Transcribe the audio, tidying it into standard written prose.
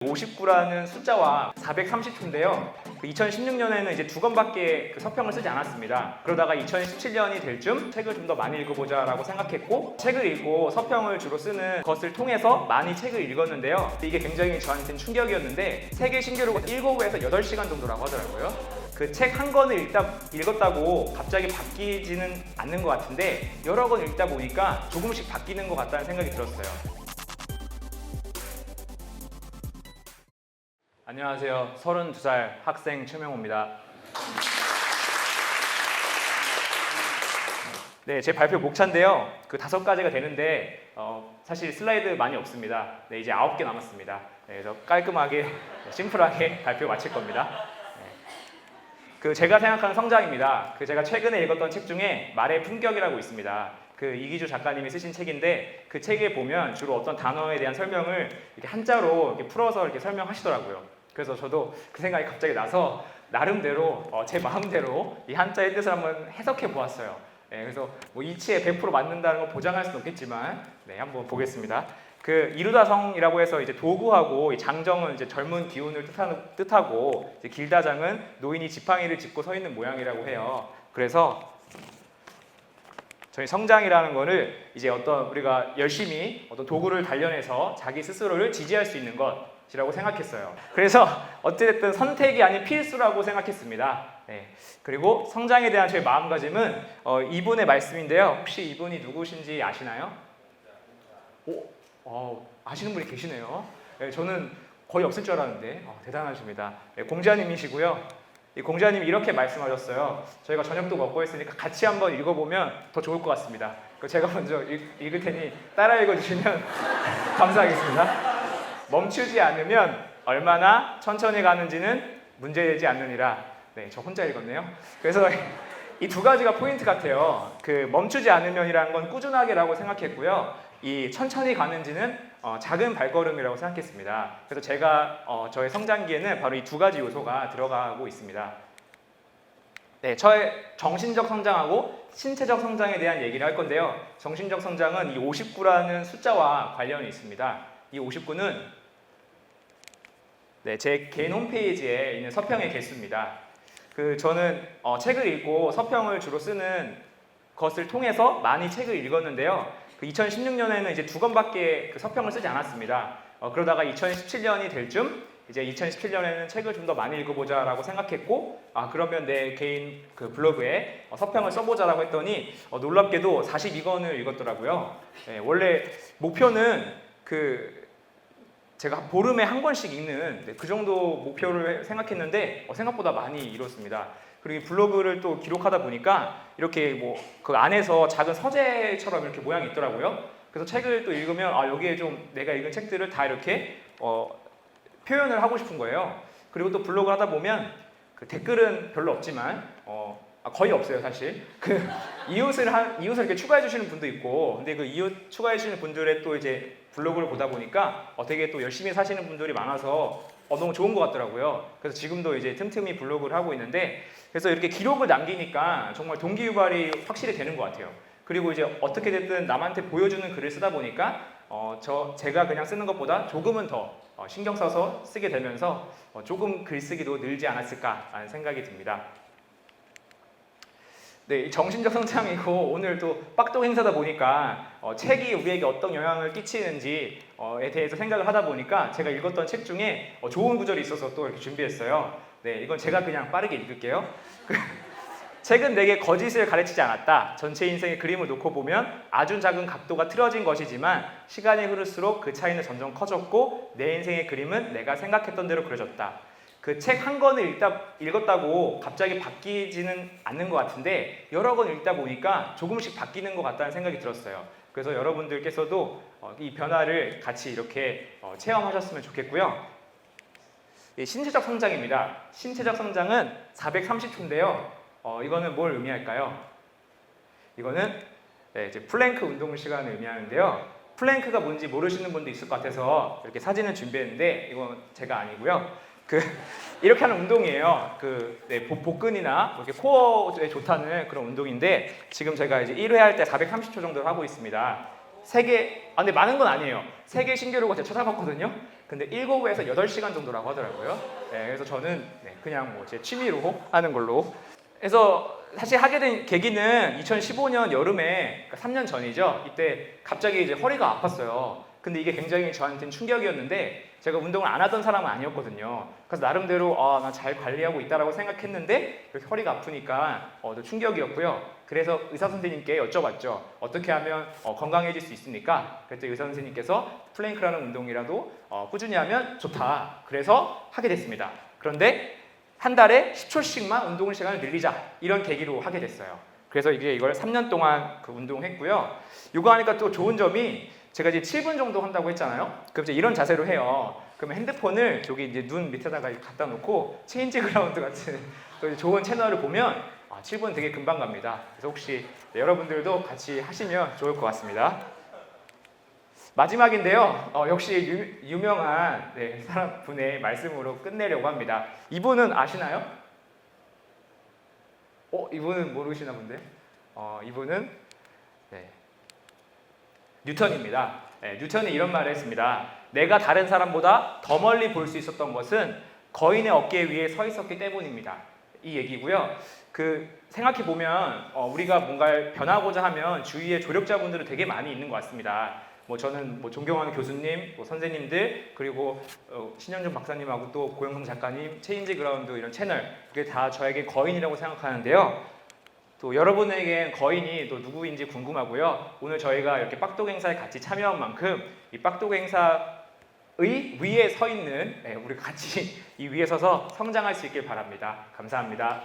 59라는 숫자와 430초인데요. 2016년에는 이제 2권밖에 서평을 쓰지 않았습니다. 그러다가 2017년이 될 쯤 책을 좀 더 많이 읽어보자라고 생각했고, 책을 읽고 서평을 주로 쓰는 것을 통해서 많이 책을 읽었는데요. 이게 굉장히 저한테는 충격이었는데, 세계 신기록은 7에서 8시간 정도라고 하더라고요. 그 책 한 권을 읽었다고 갑자기 바뀌지는 않는 것 같은데, 여러 권 읽다 보니까 조금씩 바뀌는 것 같다는 생각이 들었어요. 안녕하세요. 32살 학생 최명호입니다. 네, 제 발표 목차인데요. 그 5가지가 되는데 사실 슬라이드 많이 없습니다. 네, 이제 9개 남았습니다. 네, 그래서 깔끔하게, 심플하게 발표 마칠 겁니다. 네. 제가 생각하는 성장입니다. 제가 최근에 읽었던 책 중에 말의 품격이라고 있습니다. 이기주 작가님이 쓰신 책인데, 그 책에 보면 주로 어떤 단어에 대한 설명을 이렇게 한자로 이렇게 풀어서 이렇게 설명하시더라고요. 그래서 저도 그 생각이 갑자기 나서 나름대로 제 마음대로 이 한자의 뜻을 한번 해석해 보았어요. 네, 그래서 뭐 이치에 100% 맞는다는 걸 보장할 수는 없겠지만, 네, 한번 보겠습니다. 이루다성이라고 해서 이제 도구하고, 이 장정은 이제 젊은 기운을 뜻하고, 이제 길다장은 노인이 지팡이를 짚고 서 있는 모양이라고 해요. 그래서 저희 성장이라는 거를 이제 우리가 열심히 어떤 도구를 단련해서 자기 스스로를 지지할 수 있는 것이라고 생각했어요. 그래서 어찌됐든 선택이 아닌 필수라고 생각했습니다. 네. 그리고 성장에 대한 저의 마음가짐은 이분의 말씀인데요. 혹시 이분이 누구신지 아시나요? 아시는 분이 계시네요. 네, 저는 거의 없을 줄 알았는데 대단하십니다. 네, 공자님이시고요. 이 공자님이 이렇게 말씀하셨어요. 저희가 저녁도 먹고 했으니까 같이 한번 읽어보면 더 좋을 것 같습니다. 제가 먼저 읽을 테니 따라 읽어주시면 감사하겠습니다. 멈추지 않으면 얼마나 천천히 가는지는 문제되지 않느니라. 네, 저 혼자 읽었네요. 그래서 이 2가지가 포인트 같아요. 멈추지 않으면이라는 건 꾸준하게라고 생각했고요. 이 천천히 가는지는 작은 발걸음이라고 생각했습니다. 그래서 제가 저의 성장기에는 바로 이 2가지 요소가 들어가고 있습니다. 네, 저의 정신적 성장하고 신체적 성장에 대한 얘기를 할 건데요. 정신적 성장은 이 59라는 숫자와 관련이 있습니다. 이 59는 제 개인 홈페이지에 있는 서평의 개수입니다. 저는 책을 읽고 서평을 주로 쓰는 것을 통해서 많이 책을 읽었는데요. 2016년에는 이제 2권밖에 서평을 쓰지 않았습니다. 그러다가 2017년이 될 쯤 이제 2017년에는 책을 좀 더 많이 읽어보자라고 생각했고, 그러면 내 개인 블로그에 서평을 써보자라고 했더니 놀랍게도 42권을 읽었더라고요. 네, 원래 목표는 제가 보름에 한 권씩 읽는 그 정도 목표를 생각했는데 생각보다 많이 이뤘습니다. 그리고 블로그를 또 기록하다 보니까 이렇게 그 안에서 작은 서재처럼 이렇게 모양이 있더라고요. 그래서 책을 또 읽으면 여기에 좀 내가 읽은 책들을 다 이렇게 표현을 하고 싶은 거예요. 그리고 또 블로그를 하다 보면 댓글은 별로 없지만 거의 없어요, 사실. 이웃을 이렇게 추가해 주시는 분도 있고, 근데 이웃 추가해 주시는 분들의 또 이제 블로그를 보다 보니까 되게 또 열심히 사시는 분들이 많아서 너무 좋은 것 같더라고요. 그래서 지금도 이제 틈틈이 블로그를 하고 있는데, 그래서 이렇게 기록을 남기니까 정말 동기유발이 확실히 되는 것 같아요. 그리고 이제 어떻게 됐든 남한테 보여주는 글을 쓰다 보니까 제가 그냥 쓰는 것보다 조금은 더 신경 써서 쓰게 되면서 조금 글쓰기도 늘지 않았을까라는 생각이 듭니다. 네, 정신적 성장이고, 오늘 또 빡동 행사다 보니까 책이 우리에게 어떤 영향을 끼치는지에 대해서 생각을 하다 보니까 제가 읽었던 책 중에 좋은 구절이 있어서 또 이렇게 준비했어요. 네, 이건 제가 그냥 빠르게 읽을게요. 책은 내게 거짓을 가르치지 않았다. 전체 인생의 그림을 놓고 보면 아주 작은 각도가 틀어진 것이지만 시간이 흐를수록 그 차이는 점점 커졌고, 내 인생의 그림은 내가 생각했던 대로 그려졌다. 책 한 권을 읽었다고 갑자기 바뀌지는 않는 것 같은데, 여러 권 읽다 보니까 조금씩 바뀌는 것 같다는 생각이 들었어요. 그래서 여러분들께서도 이 변화를 같이 이렇게 체험하셨으면 좋겠고요. 신체적 성장입니다. 신체적 성장은 430초인데요. 이거는 뭘 의미할까요? 이거는 이제 플랭크 운동 시간을 의미하는데요. 플랭크가 뭔지 모르시는 분도 있을 것 같아서 이렇게 사진을 준비했는데, 이건 제가 아니고요. 이렇게 하는 운동이에요. 복근이나 이렇게 코어에 좋다는 그런 운동인데, 지금 제가 이제 1회 할 때 430초 정도를 하고 있습니다. 근데 많은 건 아니에요. 세계 신기록을 제가 찾아봤거든요. 근데 7에서 8시간 정도라고 하더라고요. 네, 그래서 저는 그냥 뭐 제 취미로 하는 걸로. 그래서 사실 하게 된 계기는 2015년 여름에, 그러니까 3년 전이죠. 이때 갑자기 이제 허리가 아팠어요. 근데 이게 굉장히 저한테는 충격이었는데, 제가 운동을 안 하던 사람은 아니었거든요. 그래서 나름대로 나 잘 관리하고 있다라고 생각했는데 이렇게 허리가 아프니까 또 충격이었고요. 그래서 의사 선생님께 여쭤봤죠. 어떻게 하면 건강해질 수 있습니까? 그랬더니 의사 선생님께서 플랭크라는 운동이라도 꾸준히 하면 좋다. 그래서 하게 됐습니다. 그런데 한 달에 10초씩만 운동 시간을 늘리자, 이런 계기로 하게 됐어요. 그래서 이걸 3년 동안 그 운동했고요. 이거 하니까 또 좋은 점이, 제가 이제 7분 정도 한다고 했잖아요. 그럼 이제 이런 자세로 해요. 그러면 핸드폰을 저기 이제 눈 밑에다가 갖다 놓고 체인지 그라운드 같은 또 좋은 채널을 보면 7분 되게 금방 갑니다. 그래서 혹시 여러분들도 같이 하시면 좋을 것 같습니다. 마지막인데요. 역시 유명한 사람분의 말씀으로 끝내려고 합니다. 이분은 아시나요? 이분은 모르시나 본데. 이분은 뉴턴입니다. 뉴턴이 이런 말을 했습니다. 내가 다른 사람보다 더 멀리 볼 수 있었던 것은 거인의 어깨 위에 서 있었기 때문입니다. 이 얘기고요. 생각해 보면 우리가 뭔가를 변하고자 하면 주위에 조력자분들은 되게 많이 있는 것 같습니다. 저는 존경하는 교수님, 선생님들, 그리고 신현준 박사님하고 또 고영성 작가님, 체인지 그라운드 이런 채널, 이게 다 저에게 거인이라고 생각하는데요. 또 여러분에겐 거인이 또 누구인지 궁금하고요. 오늘 저희가 이렇게 빡독 행사에 같이 참여한 만큼 이 빡독 행사의 위에 서 있는 우리 같이 이 위에 서서 성장할 수 있길 바랍니다. 감사합니다.